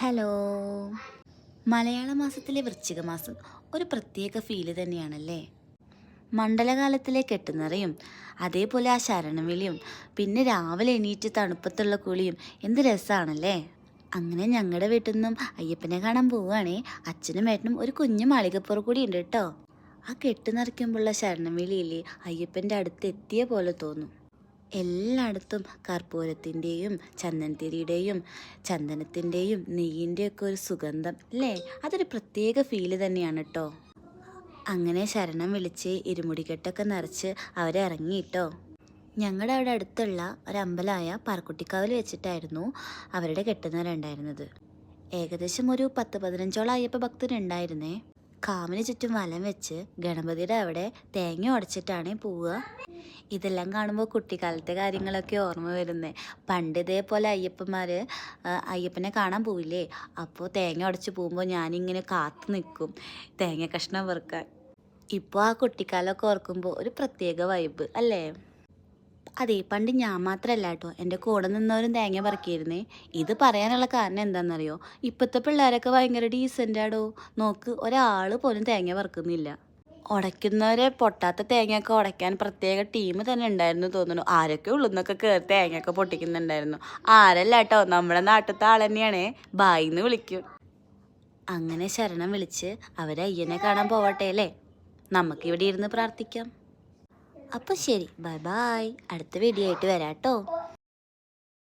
Hello. മലയാള മാസത്തിലെ വൃശ്ചിക മാസം ഒരു പ്രത്യേക ഫീല് തന്നെയാണല്ലേ. മണ്ഡലകാലത്തിലെ കെട്ടുനിറയും, അതേപോലെ ആ ശരണവിളിയും, പിന്നെ രാവിലെ എണീറ്റ് തണുപ്പത്തുള്ള കുളിയും എന്ത് രസമാണല്ലേ. അങ്ങനെ ഞങ്ങളുടെ വീട്ടിൽ നിന്നും അയ്യപ്പനെ കാണാൻ പോവുകയാണേ. അച്ഛനും ഏട്ടനും ഒരു കുഞ്ഞു മാളികപ്പുറം കൂടി ഉണ്ട് കേട്ടോ. ആ കെട്ടുനിറയ്ക്കുമ്പോഴുള്ള ശരണവിളിയില്ലേ, അയ്യപ്പൻ്റെ അടുത്ത് എത്തിയ പോലെ തോന്നും. എല്ലായിടത്തും കർപ്പൂരത്തിൻ്റെയും ചന്ദനത്തിരിയുടെയും ചന്ദനത്തിൻ്റെയും നെയ്യിൻ്റെയൊക്കെ ഒരു സുഗന്ധം അല്ലേ. അതൊരു പ്രത്യേക ഫീല് തന്നെയാണ് കേട്ടോ. അങ്ങനെ ശരണം വിളിച്ച് ഇരുമുടിക്കെട്ടൊക്കെ നിറച്ച് അവരെ ഇറങ്ങിയിട്ടോ. ഞങ്ങളുടെ അവിടെ അടുത്തുള്ള ഒരമ്പലമായ പാറക്കുട്ടിക്കാവിൽ വെച്ചിട്ടായിരുന്നു അവരുടെ കെട്ടുനിറ ഉണ്ടായിരുന്നത്. ഏകദേശം ഒരു 10-15ഓളം അയ്യപ്പ ഭക്തരുണ്ടായിരുന്നേ. കാവിന് ചുറ്റും വലം വെച്ച് ഗണപതിയുടെ അവിടെ തേങ്ങ ഉടച്ചിട്ടാണ് പോവുക. ഇതെല്ലാം കാണുമ്പോൾ കുട്ടിക്കാലത്തെ കാര്യങ്ങളൊക്കെ ഓർമ്മ വരുന്നേ. പണ്ട് ഇതേപോലെ അയ്യപ്പനെ കാണാൻ പോവില്ലേ, അപ്പോൾ തേങ്ങ ഉടച്ച് പോകുമ്പോൾ ഞാനിങ്ങനെ കാത്തു നിൽക്കും തേങ്ങ കഷ്ണം വെറുക്കാൻ. ഇപ്പോൾ ആ കുട്ടിക്കാലമൊക്കെ ഓർക്കുമ്പോൾ ഒരു പ്രത്യേക വൈബ് അല്ലേ. അതെ, പണ്ട് ഞാൻ മാത്രമല്ല കേട്ടോ, എൻ്റെ കൂടെ നിന്നവരും തേങ്ങ പറിക്കായിരുന്നേ. ഇത് പറയാനുള്ള കാരണം എന്താണെന്നറിയോ, ഇപ്പോഴത്തെ പിള്ളേരൊക്കെ ഭയങ്കര ഡീസൻ്റാടോ. നോക്ക്, ഒരാൾ പോലും തേങ്ങ പറിക്കുന്നില്ല. ഉടയ്ക്കുന്നവരെ പൊട്ടാത്ത തേങ്ങയൊക്കെ ഉടയ്ക്കാൻ പ്രത്യേക ടീം തന്നെ ഉണ്ടായിരുന്നു തോന്നുന്നു. ആരൊക്കെ ഉള്ളുന്നൊക്കെ കയറി തേങ്ങയൊക്കെ പൊട്ടിക്കുന്നുണ്ടായിരുന്നു. ആരല്ല കേട്ടോ, നമ്മുടെ നാട്ടിലത്തെ ആൾ തന്നെയാണേ, ബായിന്ന് വിളിക്കും. അങ്ങനെ ശരണം വിളിച്ച് അവരെ അയ്യനെ കാണാൻ പോവട്ടെ അല്ലേ. നമുക്കിവിടെ ഇരുന്ന് പ്രാർത്ഥിക്കാം. അപ്പോൾ ശരി, ബൈ ബൈ. അടുത്ത വീഡിയോ ആയിട്ട് വരാം കേട്ടോ.